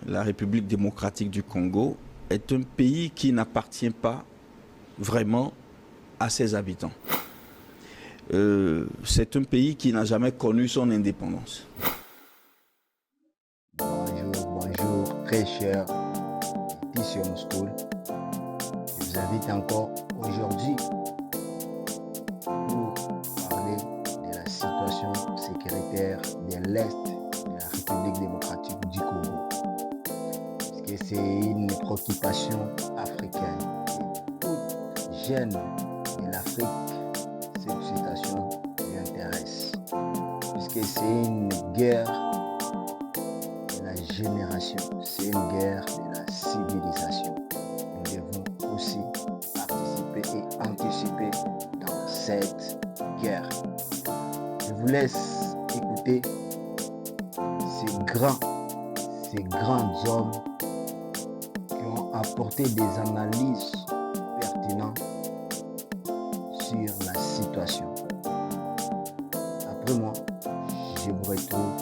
La République démocratique du Congo est un pays qui n'appartient pas vraiment à ses habitants. C'est un pays qui n'a jamais connu son indépendance. Bonjour, très cher Mission School. Je vous invite encore aujourd'hui pour parler de la situation sécuritaire de l'Est de la République démocratique du Congo. Parce que c'est une préoccupation africaine. Toute jeune de l'Afrique, cette situation lui intéresse. Puisque c'est une guerre de la génération, c'est une guerre de la civilisation. Nous devons aussi participer et anticiper dans cette guerre. Je vous laisse écouter ces grands hommes qui ont apporté des analyses pertinentes sur la situation. Après moi, je vous retrouve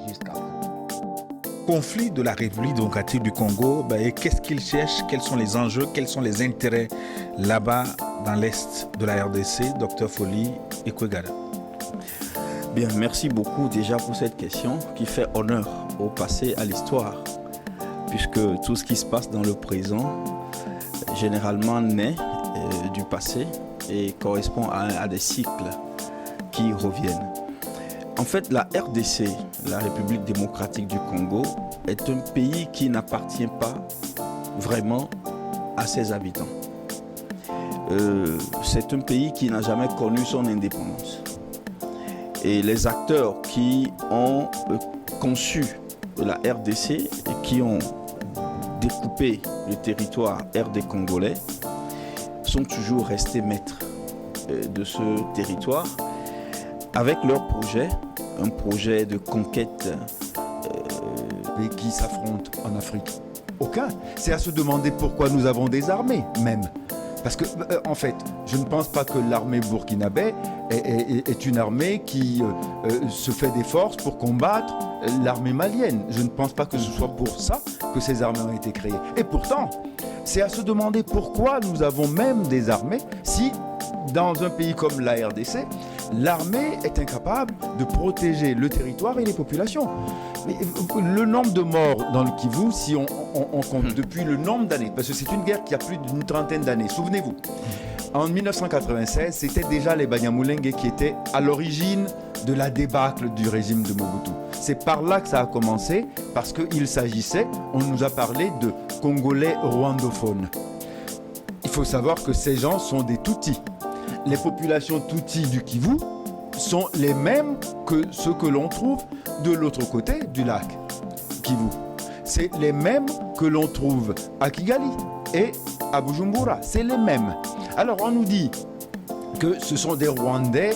jusqu'après. Conflit de la République démocratique du Congo, qu'est-ce qu'ils cherchent, quels sont les enjeux, quels sont les intérêts là-bas dans l'Est de la RDC, Dr Folly Ekwegada. Bien, merci beaucoup déjà pour cette question qui fait honneur au passé, à l'histoire, puisque tout ce qui se passe dans le présent, généralement naît du passé et correspond à des cycles qui reviennent. En fait, la RDC, la République démocratique du Congo, est un pays qui n'appartient pas vraiment à ses habitants. C'est un pays qui n'a jamais connu son indépendance. Et les acteurs qui ont conçu la RDC et qui ont découpé le territoire RD congolais sont toujours restés maîtres de ce territoire avec leur projet, un projet de conquête. Et qui s'affrontent en Afrique? Aucun. C'est à se demander pourquoi nous avons des armées, même. Parce que, en fait, je ne pense pas que l'armée burkinabé est une armée qui se fait des forces pour combattre l'armée malienne. Je ne pense pas que ce soit pour ça que ces armées ont été créées. Et pourtant, c'est à se demander pourquoi nous avons même des armées si, dans un pays comme la RDC, l'armée est incapable de protéger le territoire et les populations. Mais le nombre de morts dans le Kivu, si on compte depuis le nombre d'années, parce que c'est une guerre qui a plus d'une trentaine d'années, souvenez-vous, en 1996, c'était déjà les Banyamulenge qui étaient à l'origine de la débâcle du régime de Mobutu. C'est par là que ça a commencé, parce qu'il s'agissait, on nous a parlé de Congolais rwandophones. Il faut savoir que ces gens sont des Tutsis. Les populations Tutsis du Kivu sont les mêmes que ceux que l'on trouve de l'autre côté du lac Kivu. C'est les mêmes que l'on trouve à Kigali et à Bujumbura. C'est les mêmes. Alors on nous dit que ce sont des Rwandais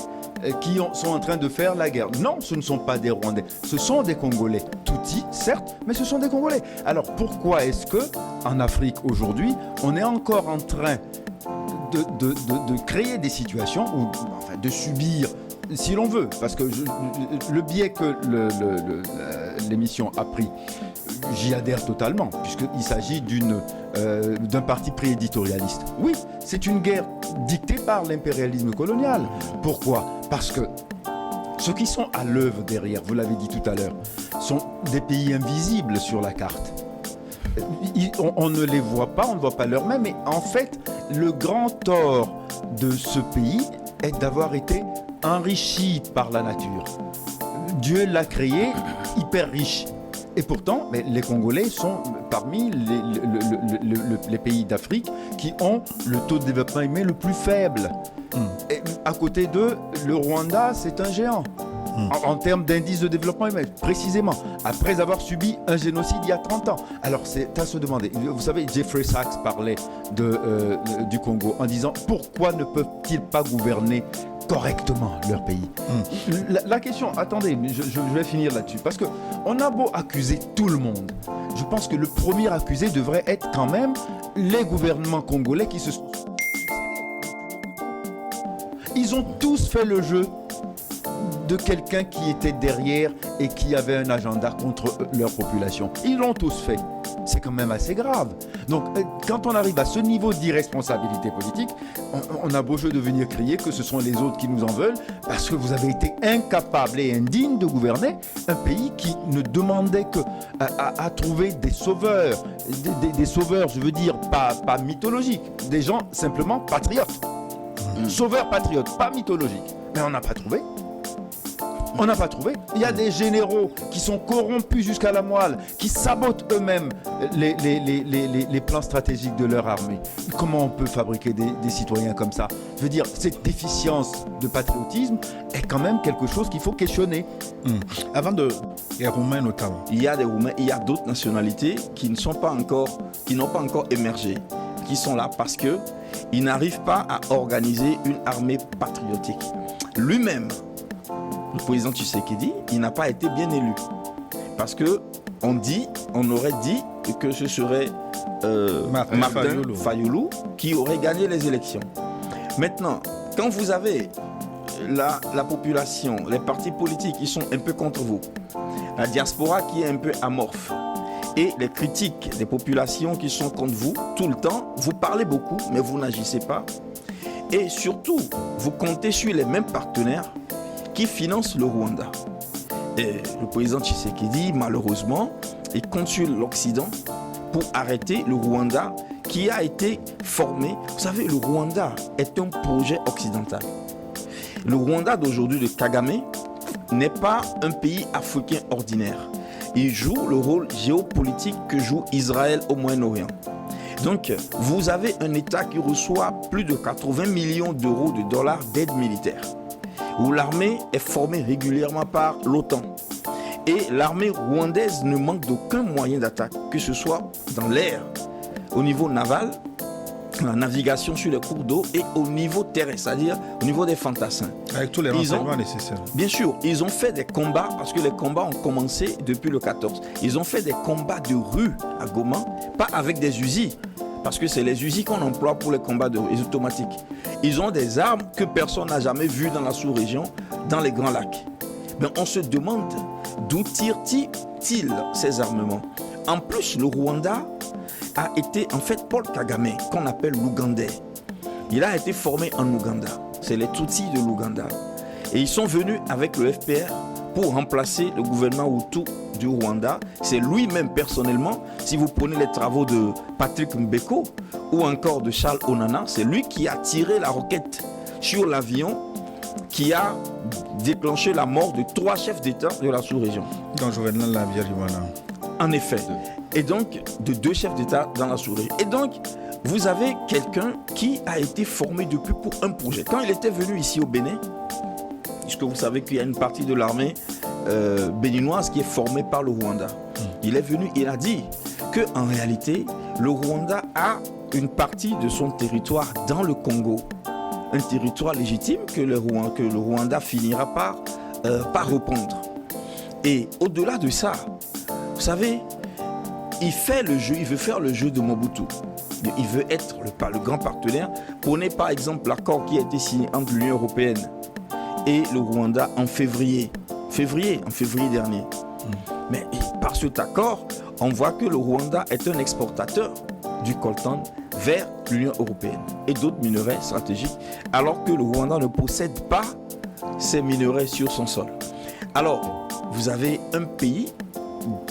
qui sont en train de faire la guerre. Non, ce ne sont pas des Rwandais. Ce sont des Congolais. Tutsis, certes, mais ce sont des Congolais. Alors pourquoi est-ce que en Afrique aujourd'hui, on est encore en train de créer des situations ou enfin, de subir, si l'on veut, parce que le biais que l'émission a pris, j'y adhère totalement, puisqu'il s'agit d'un parti prééditorialiste. Oui, c'est une guerre dictée par l'impérialisme colonial. Pourquoi? Parce que ceux qui sont à l'œuvre derrière, vous l'avez dit tout à l'heure, sont des pays invisibles sur la carte. On ne les voit pas, on ne voit pas leur main, mais en fait, le grand tort de ce pays est d'avoir été enrichi par la nature. Dieu l'a créé hyper riche. Et pourtant, les Congolais sont parmi les pays d'Afrique qui ont le taux de développement humain le plus faible. Et à côté d'eux, le Rwanda, c'est un géant. En termes d'indice de développement humain, précisément, après avoir subi un génocide il y a 30 ans. Alors c'est à se demander, vous savez, Jeffrey Sachs parlait du Congo en disant pourquoi ne peuvent-ils pas gouverner correctement leur pays? La question, attendez, je vais finir là-dessus, parce qu'on a beau accuser tout le monde, je pense que le premier accusé devrait être quand même les gouvernements congolais qui se sont... Ils ont tous fait le jeu de quelqu'un qui était derrière et qui avaient un agenda contre leur population. Ils l'ont tous fait. C'est quand même assez grave. Donc, quand on arrive à ce niveau d'irresponsabilité politique, on a beau jeu de venir crier que ce sont les autres qui nous en veulent, parce que vous avez été incapable et indigne de gouverner un pays qui ne demandait que à trouver des sauveurs, des sauveurs, je veux dire, pas mythologiques, des gens simplement patriotes. Sauveurs patriotes, pas mythologiques. Mais on n'a pas trouvé. On n'a pas trouvé. Il y a des généraux qui sont corrompus jusqu'à la moelle, qui sabotent eux-mêmes les plans stratégiques de leur armée. Comment on peut fabriquer des citoyens comme ça? Je veux dire, cette déficience de patriotisme est quand même quelque chose qu'il faut questionner. Avant de... Les Roumains notamment. Il y a des Roumains, il y a d'autres nationalités qui n'ont pas encore émergé, qui sont là parce qu'ils n'arrivent pas à organiser une armée patriotique. Lui-même, le président Tshisekedi, il n'a pas été bien élu. Parce on aurait dit que ce serait Martin Fayoulou qui aurait gagné les élections. Maintenant, quand vous avez la population, les partis politiques qui sont un peu contre vous, la diaspora qui est un peu amorphe, et les critiques des populations qui sont contre vous, tout le temps, vous parlez beaucoup, mais vous n'agissez pas. Et surtout, vous comptez sur les mêmes partenaires qui finance le Rwanda. Et le président Tshisekedi, malheureusement, il compte sur l'Occident pour arrêter le Rwanda qui a été formé. Vous savez, le Rwanda est un projet occidental. Le Rwanda d'aujourd'hui de Kagame n'est pas un pays africain ordinaire. Il joue le rôle géopolitique que joue Israël au Moyen-Orient. Donc, vous avez un État qui reçoit plus de 80 millions d'euros de dollars d'aide militaire, où l'armée est formée régulièrement par l'OTAN. Et l'armée rwandaise ne manque d'aucun moyen d'attaque, que ce soit dans l'air, au niveau naval, la navigation sur les cours d'eau et au niveau terrestre, c'est-à-dire au niveau des fantassins. Avec tous les renseignements nécessaires. Bien sûr, ils ont fait des combats, parce que les combats ont commencé depuis le 14. Ils ont fait des combats de rue à Goma, pas avec des usines, parce que c'est les usines qu'on emploie pour les combats de rue, les automatiques. Ils ont des armes que personne n'a jamais vues dans la sous-région, dans les Grands Lacs. Mais on se demande d'où tirent-ils ces armements. En plus, le Rwanda a été en fait Paul Kagame, qu'on appelle l'Ougandais. Il a été formé en Ouganda. C'est les Tutsis de l'Ouganda. Et ils sont venus avec le FPR pour remplacer le gouvernement Hutu du Rwanda. C'est lui-même personnellement, si vous prenez les travaux de Patrick Mbeko ou encore de Charles Onana, c'est lui qui a tiré la roquette sur l'avion qui a déclenché la mort de 3 chefs d'État de la sous-région. Dans Jovenel Habyarimana. En effet. Et donc, de 2 chefs d'État dans la sous-région. Et donc, vous avez quelqu'un qui a été formé depuis pour un projet. Quand il était venu ici au Bénin, puisque vous savez qu'il y a une partie de l'armée béninoise qui est formée par le Rwanda. Il est venu, il a dit qu'en réalité, le Rwanda a une partie de son territoire dans le Congo. Un territoire légitime que le Rwanda finira par reprendre. Et au-delà de ça, vous savez, il veut faire le jeu de Mobutu. Il veut être le grand partenaire. Prenez par exemple l'accord qui a été signé entre l'Union européenne et le Rwanda en février dernier. Mais par cet accord, on voit que le Rwanda est un exportateur du coltan vers l'Union européenne et d'autres minerais stratégiques, alors que le Rwanda ne possède pas ces minerais sur son sol. Alors, vous avez un pays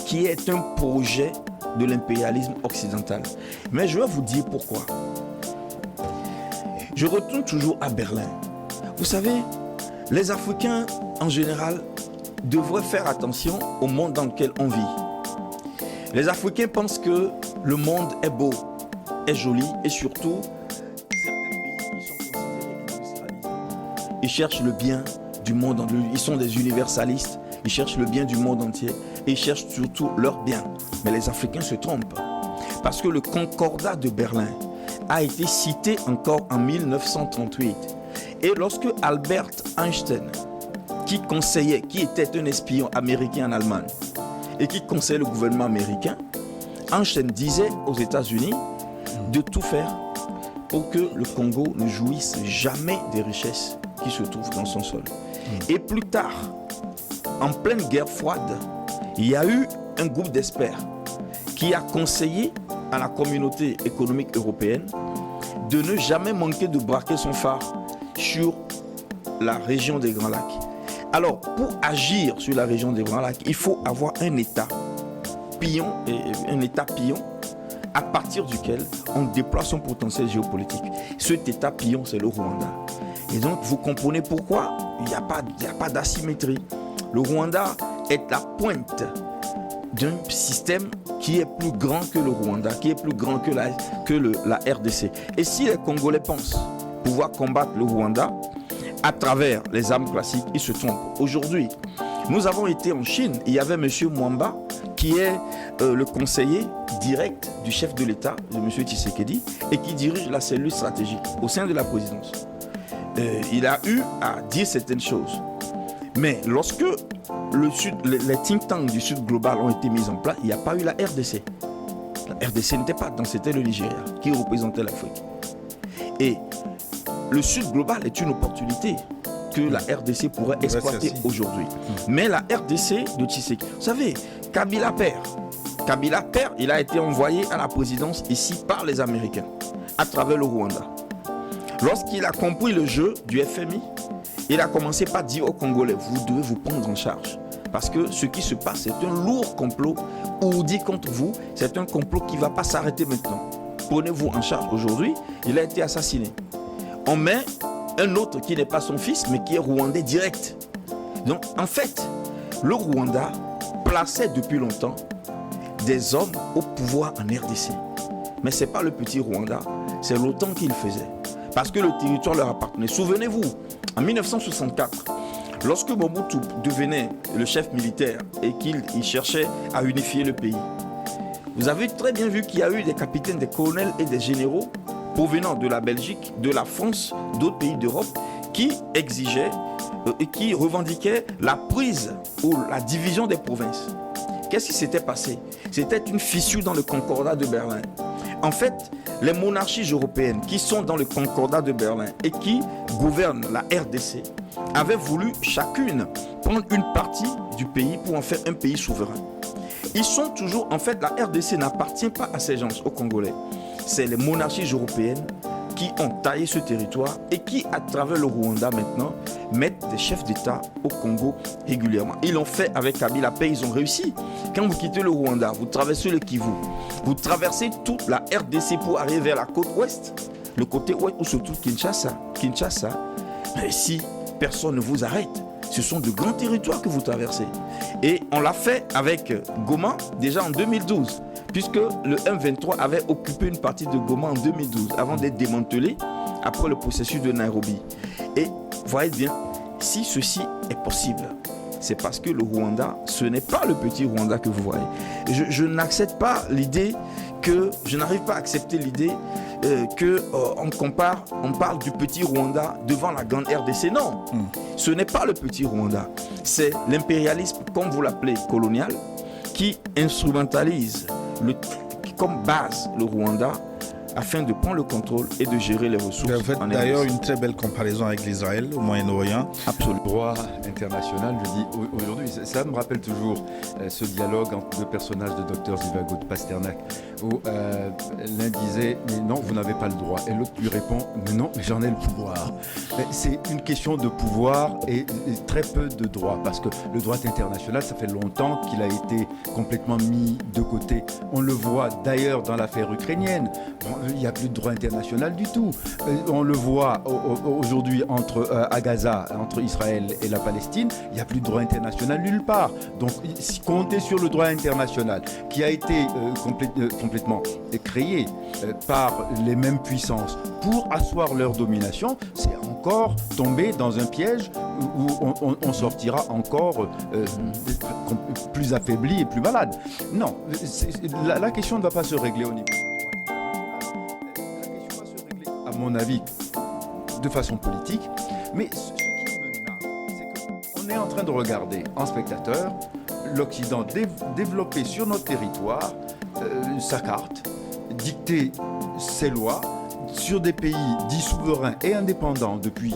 qui est un projet de l'impérialisme occidental. Mais je vais vous dire pourquoi. Je retourne toujours à Berlin. Vous savez, les Africains, en général, devraient faire attention au monde dans lequel on vit. Les Africains pensent que le monde est beau, est joli, et surtout, certains pays qui sont considérés industrialisés, ils cherchent le bien du monde entier. Ils sont des universalistes, ils cherchent le bien du monde entier, et ils cherchent surtout leur bien. Mais les Africains se trompent, parce que le Concordat de Berlin a été cité encore en 1938. Et lorsque Albert Einstein, qui était un espion américain en Allemagne, et qui conseillait le gouvernement américain, Einstein disait aux États-Unis de tout faire pour que le Congo ne jouisse jamais des richesses qui se trouvent dans son sol. Et plus tard, en pleine guerre froide, il y a eu un groupe d'experts qui a conseillé à la communauté économique européenne de ne jamais manquer de braquer son phare sur la région des Grands Lacs. Alors, pour agir sur la région des Grands Lacs, il faut avoir un État pion, à partir duquel on déploie son potentiel géopolitique. Cet État pion, c'est le Rwanda. Et donc, vous comprenez pourquoi il n'y a pas d'asymétrie. Le Rwanda est la pointe d'un système qui est plus grand que le Rwanda, qui est plus grand que la RDC. Et si les Congolais pensent pouvoir combattre le Rwanda à travers les armes classiques, ils se trompent. Aujourd'hui, nous avons été en Chine, il y avait M. Mwamba, qui est le conseiller direct du chef de l'État, de M. Tshisekedi, et qui dirige la cellule stratégique au sein de la présidence. Il a eu à dire certaines choses. Mais lorsque les think tanks du Sud global ont été mis en place, il n'y a pas eu la RDC. La RDC n'était pas dedans, c'était le Nigeria qui représentait l'Afrique. Et le Sud global est une opportunité que la RDC pourrait exploiter aujourd'hui. Mais la RDC de Tshisekedi, vous savez, Kabila père, il a été envoyé à la présidence ici par les Américains, à travers le Rwanda. Lorsqu'il a compris le jeu du FMI, il a commencé par dire aux Congolais, vous devez vous prendre en charge. Parce que ce qui se passe, c'est un lourd complot ourdi contre vous. C'est un complot qui ne va pas s'arrêter maintenant. Prenez-vous en charge. Aujourd'hui, il a été assassiné. On met un autre qui n'est pas son fils, mais qui est rwandais direct. Donc, en fait, le Rwanda plaçait depuis longtemps des hommes au pouvoir en RDC. Mais ce n'est pas le petit Rwanda, c'est l'OTAN qui le faisait. Parce que le territoire leur appartenait. Souvenez-vous, en 1964, lorsque Mobutu devenait le chef militaire et qu'il cherchait à unifier le pays, vous avez très bien vu qu'il y a eu des capitaines, des colonels et des généraux provenant de la Belgique, de la France, d'autres pays d'Europe qui exigeaient et qui revendiquaient la prise ou la division des provinces. Qu'est-ce qui s'était passé? C'était une fissure dans le Concordat de Berlin. En fait, les monarchies européennes qui sont dans le Concordat de Berlin et qui gouvernent la RDC avaient voulu chacune prendre une partie du pays pour en faire un pays souverain. Ils sont toujours, en fait, la RDC n'appartient pas à ces gens, aux Congolais. C'est les monarchies européennes qui ont taillé ce territoire et qui, à travers le Rwanda maintenant, mettent des chefs d'État au Congo régulièrement. Ils l'ont fait avec Kabila Pay, ils ont réussi. Quand vous quittez le Rwanda, vous traversez le Kivu, vous traversez toute la RDC pour arriver vers la côte ouest, le côté ouest où se trouve Kinshasa. Mais si personne ne vous arrête, ce sont de grands territoires que vous traversez. Et on l'a fait avec Goma déjà en 2012. Puisque le M23 avait occupé une partie de Goma en 2012, avant d'être démantelé après le processus de Nairobi. Et voyez bien, si ceci est possible, c'est parce que le Rwanda, ce n'est pas le petit Rwanda que vous voyez. Je n'accepte pas l'idée je n'arrive pas à accepter l'idée on parle du petit Rwanda devant la grande RDC. Non, ce n'est pas le petit Rwanda. C'est l'impérialisme, comme vous l'appelez, colonial, qui instrumentalise comme base le Rwanda afin de prendre le contrôle et de gérer les ressources. Vous faites d'ailleurs une très belle comparaison avec l'Israël au Moyen-Orient. Absolument. Le droit international, je dis aujourd'hui, ça me rappelle toujours ce dialogue entre deux personnages de Dr Zivago de Pasternak, où l'un disait « mais non, vous n'avez pas le droit » et l'autre lui répond « mais non, mais j'en ai le pouvoir ». C'est une question de pouvoir et très peu de droit, parce que le droit international, ça fait longtemps qu'il a été complètement mis de côté. On le voit d'ailleurs dans l'affaire ukrainienne. Il n'y a plus de droit international du tout. On le voit aujourd'hui à Gaza, entre Israël et la Palestine, il n'y a plus de droit international nulle part. Donc, compter sur le droit international qui a été complètement créé par les mêmes puissances pour asseoir leur domination, c'est encore tomber dans un piège où on sortira encore plus affaibli et plus malade. Non, la question ne va pas se régler au niveau. À mon avis, de façon politique, mais ce qui me narre, c'est qu'on est en train de regarder en spectateur l'Occident développer sur notre territoire sa carte, dicter ses lois sur des pays dits souverains et indépendants depuis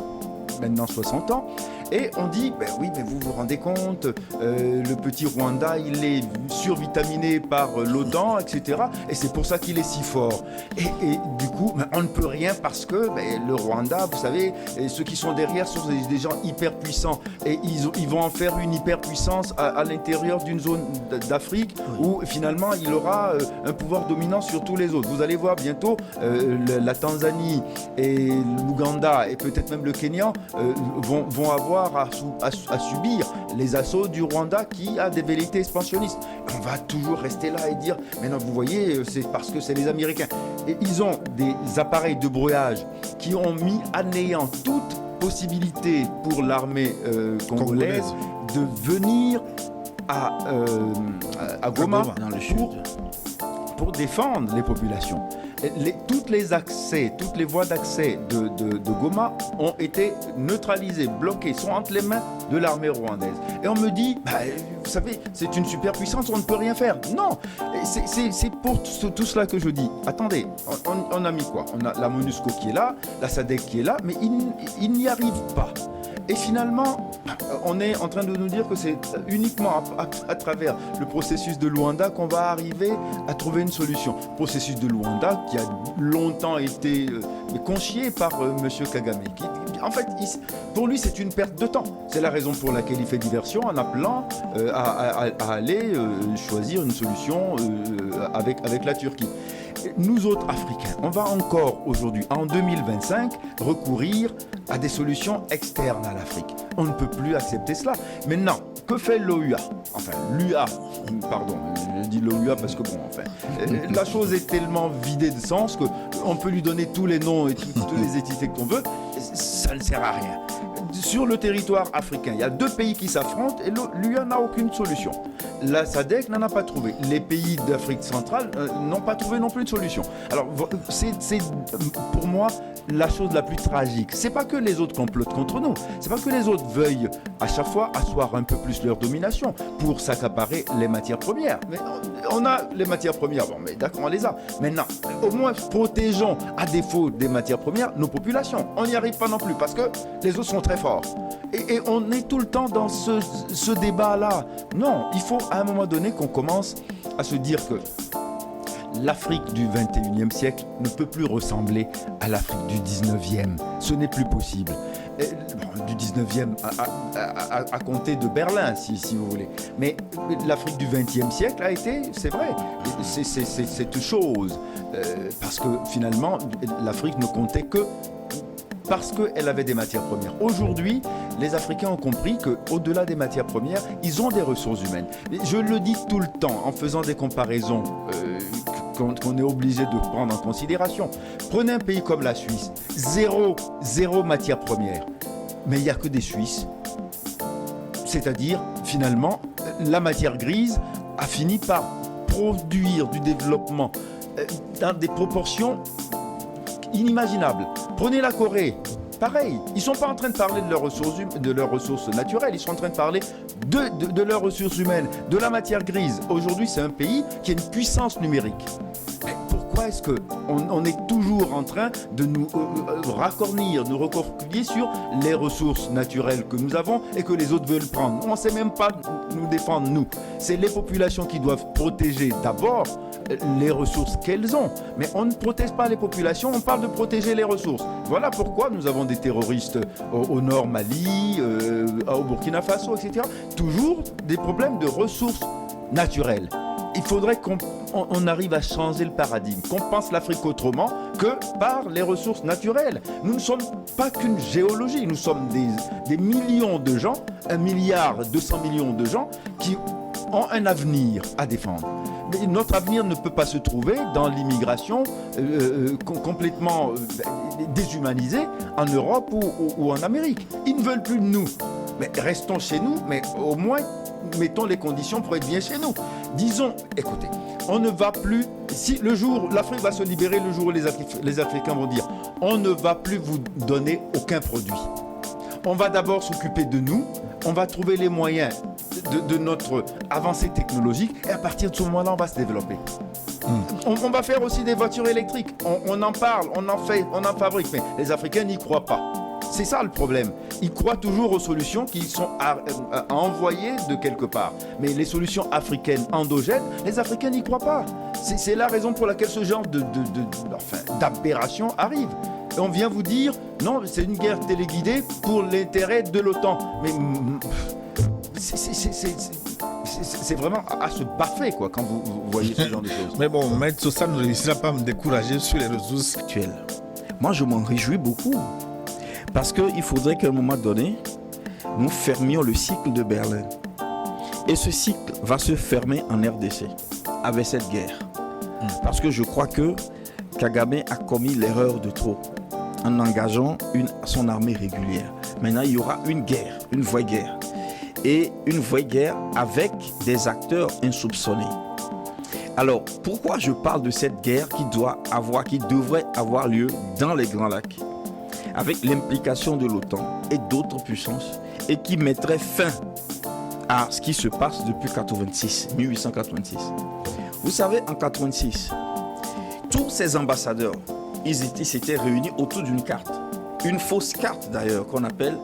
maintenant 60 ans, Et on dit, ben oui, mais vous vous rendez compte, le petit Rwanda, il est survitaminé par l'OTAN, etc. Et c'est pour ça qu'il est si fort. Et du coup, ben, on ne peut rien parce que le Rwanda, vous savez, ceux qui sont derrière sont des gens hyper puissants. Et ils vont en faire une hyperpuissance à l'intérieur d'une zone d'Afrique où finalement il aura un pouvoir dominant sur tous les autres. Vous allez voir bientôt la Tanzanie et l'Ouganda et peut-être même le Kenya vont avoir à subir les assauts du Rwanda qui a des velléités expansionnistes. On va toujours rester là et dire mais non, vous voyez, c'est parce que c'est les Américains. Et ils ont des appareils de brouillage qui ont mis à néant toute possibilité pour l'armée congolaise de venir à Goma dans le sud. Pour défendre les populations. Toutes les voies d'accès de Goma ont été neutralisées, bloquées, sont entre les mains de l'armée rwandaise. Et on me dit, vous savez, c'est une superpuissance, on ne peut rien faire. Non, c'est pour tout cela que je dis. Attendez, on a mis quoi? On a la MONUSCO qui est là, la SADC qui est là, mais ils n'y arrivent pas. Et finalement, on est en train de nous dire que c'est uniquement à travers le processus de Luanda qu'on va arriver à trouver une solution. Le processus de Luanda qui a longtemps été conchié par M. Kagame. En fait, pour lui, c'est une perte de temps. C'est la raison pour laquelle il fait diversion en appelant à aller choisir une solution avec la Turquie. Nous autres Africains, on va encore aujourd'hui, en 2025, recourir à des solutions externes à l'Afrique. On ne peut plus accepter cela. Maintenant, que fait l'OUA? Enfin, l'UA, pardon, je dis l'OUA parce que bon, enfin, la chose est tellement vidée de sens qu'on peut lui donner tous les noms et toutes les étiquettes qu'on veut, ça ne sert à rien. Sur le territoire africain, il y a deux pays qui s'affrontent et l'UA n'a aucune solution. La SADC n'en a pas trouvé. Les pays d'Afrique centrale n'ont pas trouvé non plus de solution. Alors, c'est pour moi la chose la plus tragique. C'est pas que les autres complotent contre nous. C'est pas que les autres veuillent à chaque fois asseoir un peu plus leur domination pour s'accaparer les matières premières. Mais on a les matières premières. Bon, mais d'accord, on les a. Maintenant, au moins protégeons à défaut des matières premières nos populations. On n'y arrive pas non plus parce que les autres sont très forts. Et on est tout le temps dans ce débat-là. Non, il faut à un moment donné qu'on commence à se dire que l'Afrique du 21e siècle ne peut plus ressembler à l'Afrique du 19e. Ce n'est plus possible. Du 19e à compter de Berlin, si vous voulez. Mais l'Afrique du 20e siècle a été, c'est vrai, c'est cette chose. Parce que finalement, l'Afrique ne comptait que parce qu'elle avait des matières premières. Aujourd'hui, les Africains ont compris qu'au-delà des matières premières, ils ont des ressources humaines. Je le dis tout le temps en faisant des comparaisons qu'on est obligé de prendre en considération. Prenez un pays comme la Suisse, zéro matière première. Mais il n'y a que des Suisses. C'est-à-dire, finalement, la matière grise a fini par produire du développement dans des proportions inimaginables. Prenez la Corée, pareil, ils ne sont pas en train de parler de leurs ressources naturelles, ils sont en train de parler de leurs ressources humaines, de la matière grise. Aujourd'hui, c'est un pays qui a une puissance numérique. Mais pourquoi est-ce qu'on est toujours en train de nous nous recroqueviller sur les ressources naturelles que nous avons et que les autres veulent prendre? On ne sait même pas nous défendre, nous. C'est les populations qui doivent protéger d'abord les ressources qu'elles ont. Mais on ne protège pas les populations, on parle de protéger les ressources. Voilà pourquoi nous avons des terroristes au nord Mali, au Burkina Faso, etc. Toujours des problèmes de ressources naturelles. Il faudrait qu'on arrive à changer le paradigme, qu'on pense l'Afrique autrement que par les ressources naturelles. Nous ne sommes pas qu'une géologie, nous sommes des millions de gens, 1,2 milliard de gens qui ont un avenir à défendre. Mais notre avenir ne peut pas se trouver dans l'immigration complètement déshumanisée en Europe ou en Amérique. Ils ne veulent plus de nous. Mais restons chez nous, mais au moins mettons les conditions pour être bien chez nous. Disons, écoutez, on ne va plus, si le jour, l'Afrique va se libérer le jour où les Africains vont dire, on ne va plus vous donner aucun produit. On va d'abord s'occuper de nous, on va trouver les moyens de notre avancée technologique et à partir de ce moment-là, on va se développer. On va faire aussi des voitures électriques. On en parle, on en fait, on en fabrique, mais les Africains n'y croient pas. C'est ça le problème. Ils croient toujours aux solutions qui sont à envoyer de quelque part. Mais les solutions africaines endogènes, les Africains n'y croient pas. C'est la raison pour laquelle ce genre d'aberration arrive. Et on vient vous dire, non, c'est une guerre téléguidée pour l'intérêt de l'OTAN. Mais c'est vraiment à se baffer quoi, quand vous voyez ce genre de choses. Mais bon, Maître Sosa ne réussira pas à me décourager sur les ressources actuelles. Moi, je m'en réjouis beaucoup. Parce qu'il faudrait qu'à un moment donné, nous fermions le cycle de Berlin. Et ce cycle va se fermer en RDC avec cette guerre. Parce que je crois que Kagame a commis l'erreur de trop en engageant son armée régulière. Maintenant, il y aura une guerre, une vraie guerre. Et une vraie guerre avec des acteurs insoupçonnés. Alors, pourquoi je parle de cette guerre qui devrait avoir lieu dans les Grands Lacs, avec l'implication de l'OTAN et d'autres puissances, et qui mettrait fin à ce qui se passe depuis 1886. Vous savez, en 1886, tous ces ambassadeurs, ils s'étaient réunis autour d'une carte, une fausse carte d'ailleurs, qu'on appelle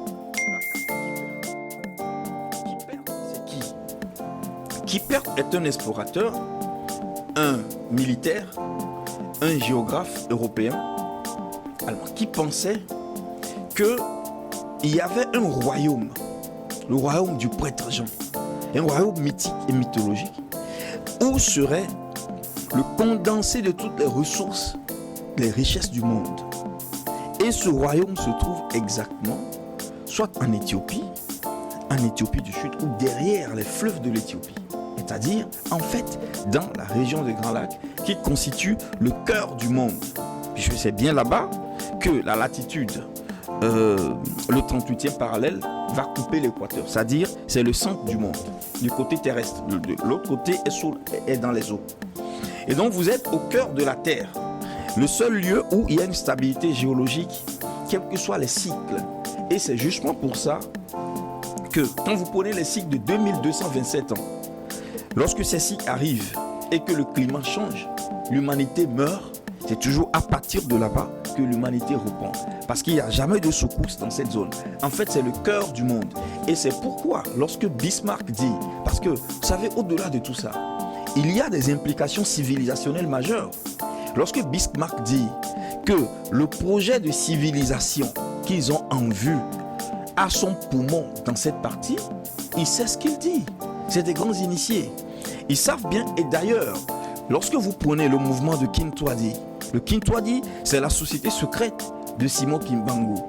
Kiepert est un explorateur, un militaire, un géographe européen allemand qui pensait qu'il y avait un royaume, le royaume du prêtre Jean, un royaume mythique et mythologique, où serait le condensé de toutes les ressources, les richesses du monde. Et ce royaume se trouve exactement soit en Éthiopie du Sud ou derrière les fleuves de l'Éthiopie. C'est-à-dire, en fait, dans la région des Grands Lacs qui constitue le cœur du monde. Puisque c'est bien là-bas que la latitude, le 38e parallèle, va couper l'équateur. C'est-à-dire, c'est le centre du monde, du côté terrestre. L'autre côté est dans les eaux. Et donc, vous êtes au cœur de la Terre. Le seul lieu où il y a une stabilité géologique, quels que soient les cycles. Et c'est justement pour ça que quand vous prenez les cycles de 2227 ans, lorsque ces cycles arrivent et que le climat change, l'humanité meurt, c'est toujours à partir de là-bas que l'humanité reprend. Parce qu'il n'y a jamais de secousse dans cette zone. En fait, c'est le cœur du monde. Et c'est pourquoi, lorsque Bismarck dit, parce que, vous savez, au-delà de tout ça, il y a des implications civilisationnelles majeures. Lorsque Bismarck dit que le projet de civilisation qu'ils ont en vue a son poumon dans cette partie, il sait ce qu'il dit. C'est des grands initiés. Ils savent bien, et d'ailleurs, lorsque vous prenez le mouvement de Kintwadi, le Kintwadi, c'est la société secrète de Simon Kimbangu.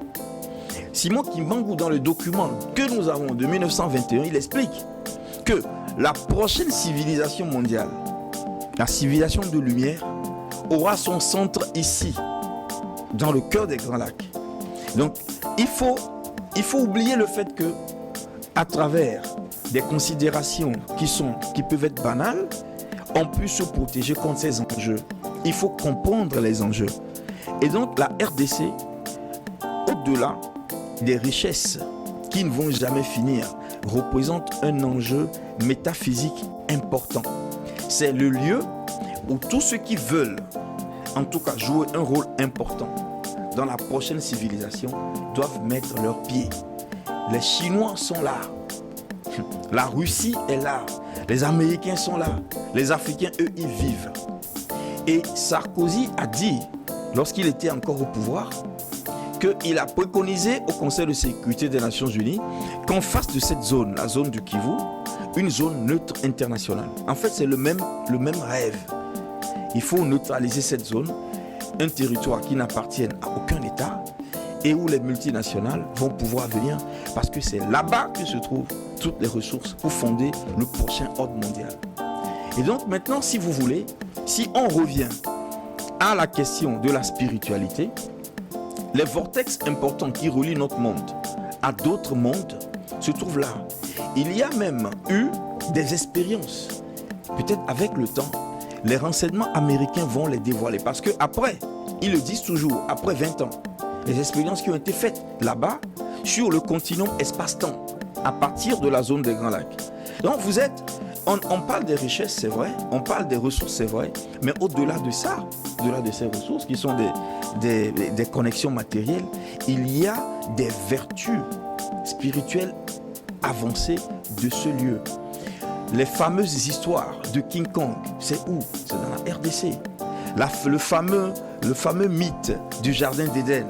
Simon Kimbangu, dans le document que nous avons de 1921, il explique que la prochaine civilisation mondiale, la civilisation de lumière, aura son centre ici, dans le cœur des Grands Lacs. Donc, il faut oublier le fait que, à travers des considérations qui peuvent être banales, on peut se protéger contre ces enjeux. Il faut comprendre les enjeux. Et donc, la RDC, au-delà des richesses qui ne vont jamais finir, représente un enjeu métaphysique important. C'est le lieu où tous ceux qui veulent, en tout cas, jouer un rôle important dans la prochaine civilisation, doivent mettre leurs pieds. Les Chinois sont là. La Russie est là. Les Américains sont là. Les Africains, eux, y vivent. Et Sarkozy a dit, lorsqu'il était encore au pouvoir, qu'il a préconisé au Conseil de sécurité des Nations Unies qu'on fasse de cette zone, la zone du Kivu, une zone neutre internationale. En fait, c'est le même rêve. Il faut neutraliser cette zone, un territoire qui n'appartienne à aucun État et où les multinationales vont pouvoir venir parce que c'est là-bas que se trouvent toutes les ressources pour fonder le prochain ordre mondial. Et donc maintenant, si vous voulez, si on revient à la question de la spiritualité, les vortex importants qui relient notre monde à d'autres mondes se trouvent là. Il y a même eu des expériences. Peut-être avec le temps, les renseignements américains vont les dévoiler. Parce que après, ils le disent toujours, après 20 ans, les expériences qui ont été faites là-bas, sur le continent espace-temps, à partir de la zone des Grands Lacs, Donc on parle des richesses, c'est vrai, on parle des ressources, c'est vrai, mais au-delà de ça, au-delà de ces ressources qui sont des connexions matérielles, il y a des vertus spirituelles avancées de ce lieu. Les fameuses histoires de King Kong, c'est où? C'est dans la RDC. Le fameux mythe du jardin d'Éden,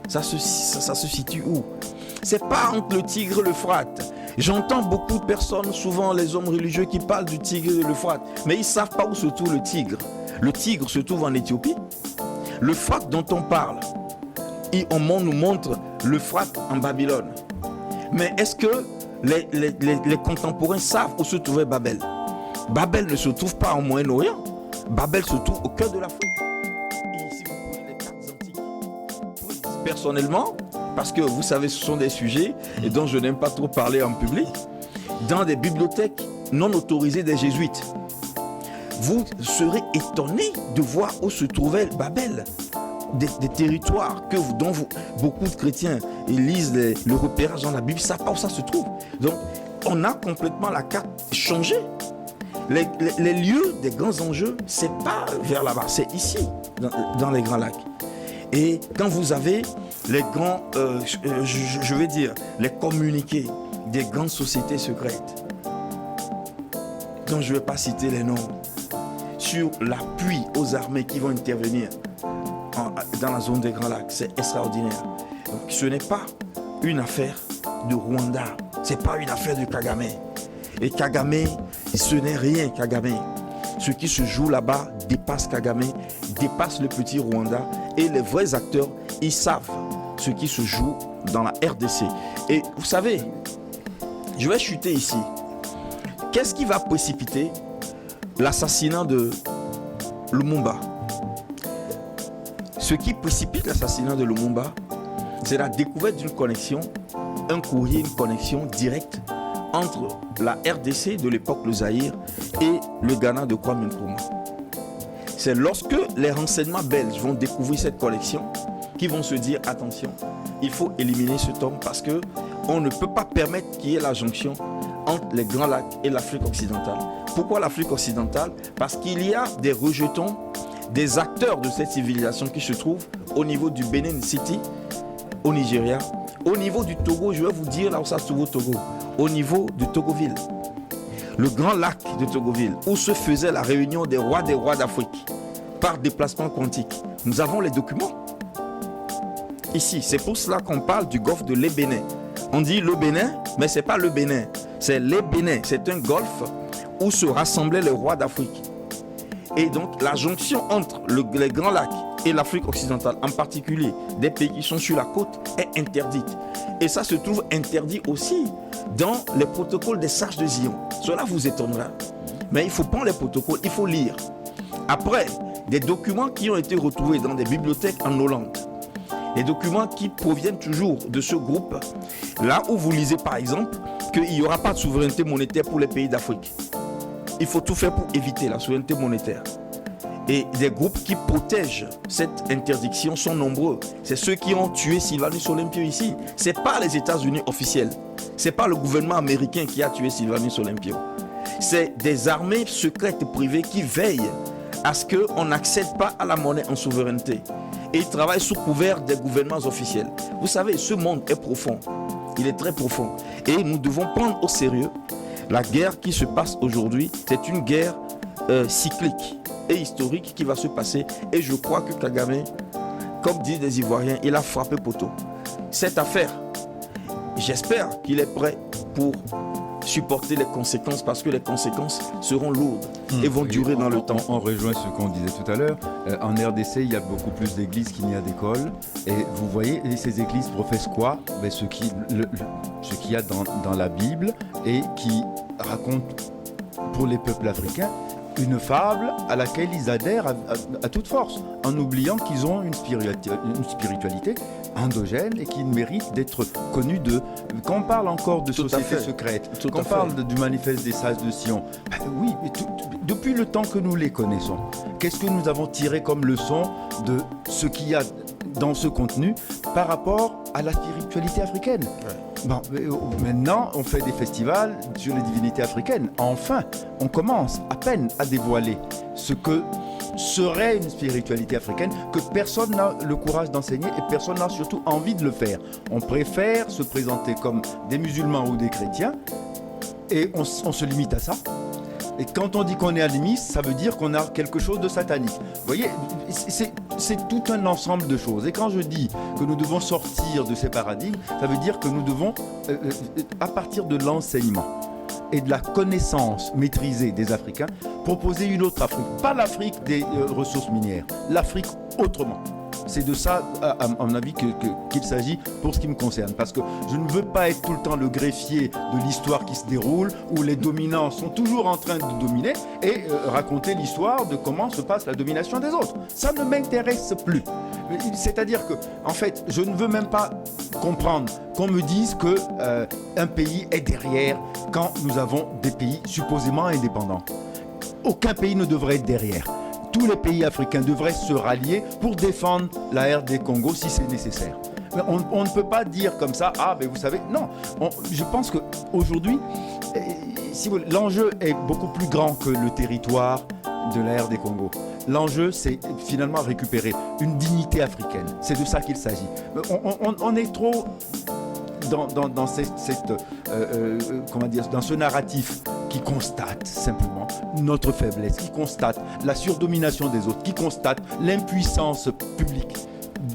ça se situe où? C'est pas entre le Tigre et l'Euphrate. J'entends beaucoup de personnes, souvent les hommes religieux, qui parlent du Tigre et de l'Euphrate, mais ils ne savent pas où se trouve le Tigre. Le Tigre se trouve en Éthiopie. L'Euphrate dont on parle, on nous montre l'Euphrate en Babylone. Mais est-ce que les contemporains savent où se trouvait Babel? Babel ne se trouve pas en Moyen-Orient. Babel se trouve au cœur de l'Afrique. Et si vous prenez les cartes antiques, personnellement, parce que vous savez, ce sont des sujets et dont je n'aime pas trop parler en public, dans des bibliothèques non autorisées des jésuites, vous serez étonné de voir où se trouvait Babel. Des territoires dont beaucoup de chrétiens lisent le repérage dans la Bible, ils ne savent pas où ça se trouve. Donc, on a complètement la carte changée. Les lieux des grands enjeux, c'est pas vers là-bas, c'est ici, dans les Grands Lacs. Et quand vous avez les grands, je vais dire, les communiqués des grandes sociétés secrètes, dont je ne vais pas citer les noms, sur l'appui aux armées qui vont intervenir dans la zone des Grands Lacs, c'est extraordinaire. Donc, ce n'est pas une affaire de Rwanda, ce n'est pas une affaire de Kagame. Et Kagame, ce n'est rien Kagame. Ce qui se joue là-bas dépasse Kagame, dépasse le petit Rwanda. Et les vrais acteurs, ils savent ce qui se joue dans la RDC. Et vous savez, je vais chuter ici. Qu'est-ce qui va précipiter l'assassinat de Lumumba? Ce qui précipite l'assassinat de Lumumba, c'est la découverte d'une connexion, un courrier, une connexion directe entre la RDC de l'époque, le Zaïre, et le Ghana de Kwame Nkrumah. C'est lorsque les renseignements belges vont découvrir cette connexion qu'ils vont se dire attention, il faut éliminer cet homme parce qu'on ne peut pas permettre qu'il y ait la jonction entre les Grands Lacs et l'Afrique occidentale. Pourquoi l'Afrique occidentale? Parce qu'il y a des rejetons, des acteurs de cette civilisation qui se trouvent au niveau du Benin City, au Nigeria, au niveau du Togo, je vais vous dire là où ça se trouve au Togo, au niveau de Togoville, le grand lac de Togoville, où se faisait la réunion des rois d'Afrique par déplacement quantique. Nous avons les documents ici. C'est pour cela qu'on parle du golfe de l'E Bénin. On dit le Bénin, mais ce n'est pas le Bénin, c'est l'E Bénin. C'est un golfe où se rassemblaient les rois d'Afrique. Et donc la jonction entre les Grands Lacs et l'Afrique occidentale, en particulier des pays qui sont sur la côte, est interdite. Et ça se trouve interdit aussi dans les protocoles des sages de Zion. Cela vous étonnera. Mais il faut prendre les protocoles, il faut lire. Après, des documents qui ont été retrouvés dans des bibliothèques en Hollande, des documents qui proviennent toujours de ce groupe, là où vous lisez par exemple qu'il n'y aura pas de souveraineté monétaire pour les pays d'Afrique. Il faut tout faire pour éviter la souveraineté monétaire. Et des groupes qui protègent cette interdiction sont nombreux. C'est ceux qui ont tué Sylvanus Olympio ici. Ce n'est pas les États-Unis officiels. Ce n'est pas le gouvernement américain qui a tué Sylvanus Olympio. C'est des armées secrètes et privées qui veillent à ce qu'on n'accède pas à la monnaie en souveraineté. Et ils travaillent sous couvert des gouvernements officiels. Vous savez, ce monde est profond. Il est très profond. Et nous devons prendre au sérieux la guerre qui se passe aujourd'hui. C'est une guerre cyclique et historique qui va se passer. Et je crois que Kagame, comme disent les Ivoiriens, il a frappé poteau. Cette affaire, j'espère qu'il est prêt pour supporter les conséquences, parce que les conséquences seront lourdes et vont durer dans le temps. On rejoint ce qu'on disait tout à l'heure. En RDC, il y a beaucoup plus d'églises qu'il n'y a d'écoles. Et vous voyez, ces églises professent quoi? Ce qu'il y a dans la Bible et qui raconte pour les peuples africains une fable à laquelle ils adhèrent à toute force, en oubliant qu'ils ont une spiritualité endogène et qui mérite d'être connue d'eux. Quand on parle encore de sociétés secrètes, quand on parle du manifeste des sages de Sion, oui, mais depuis le temps que nous les connaissons, qu'est-ce que nous avons tiré comme leçon de ce qu'il y a dans ce contenu par rapport à la spiritualité africaine? Bon, maintenant, on fait des festivals sur les divinités africaines. Enfin, on commence à peine à dévoiler ce que serait une spiritualité africaine que personne n'a le courage d'enseigner et personne n'a surtout envie de le faire. On préfère se présenter comme des musulmans ou des chrétiens et on se limite à ça. Et quand on dit qu'on est animiste, ça veut dire qu'on a quelque chose de satanique. Vous voyez, c'est tout un ensemble de choses. Et quand je dis que nous devons sortir de ces paradigmes, ça veut dire que nous devons, à partir de l'enseignement et de la connaissance maîtrisée des Africains, proposer une autre Afrique. Pas l'Afrique des ressources minières, l'Afrique autrement. C'est de ça, à mon avis, qu'il s'agit pour ce qui me concerne. Parce que je ne veux pas être tout le temps le greffier de l'histoire qui se déroule, où les dominants sont toujours en train de dominer, et raconter l'histoire de comment se passe la domination des autres. Ça ne m'intéresse plus. C'est-à-dire que, en fait, je ne veux même pas comprendre qu'on me dise qu'un pays est derrière quand nous avons des pays supposément indépendants. Aucun pays ne devrait être derrière. Tous les pays africains devraient se rallier pour défendre la RD Congo si c'est nécessaire. Mais on ne peut pas dire comme ça, ah ben vous savez, non. Je pense qu'aujourd'hui, si l'enjeu est beaucoup plus grand que le territoire de la RD Congo. L'enjeu, c'est finalement récupérer une dignité africaine. C'est de ça qu'il s'agit. On est trop dans dans ce narratif qui constate simplement notre faiblesse, qui constate la surdomination des autres, qui constate l'impuissance publique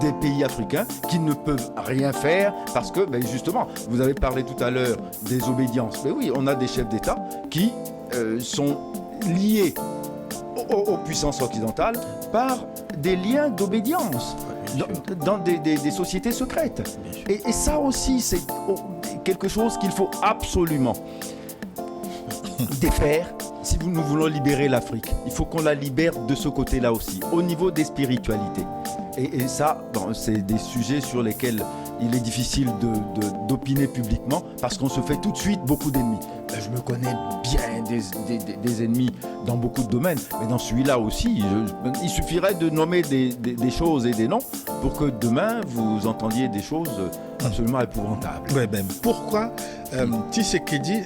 des pays africains qui ne peuvent rien faire parce que, justement, vous avez parlé tout à l'heure des obédiences. Mais oui, on a des chefs d'État qui sont liés aux puissances occidentales par des liens d'obédience dans des sociétés secrètes. Et ça aussi, c'est quelque chose qu'il faut absolument défaire si nous voulons libérer l'Afrique. Il faut qu'on la libère de ce côté-là aussi, au niveau des spiritualités. Et ça, c'est des sujets sur lesquels il est difficile d'opiner publiquement parce qu'on se fait tout de suite beaucoup d'ennemis. Je me connais bien des ennemis dans beaucoup de domaines, mais dans celui-là aussi, il suffirait de nommer des choses et des noms pour que demain vous entendiez des choses absolument épouvantables. Ouais, pourquoi Tshisekedi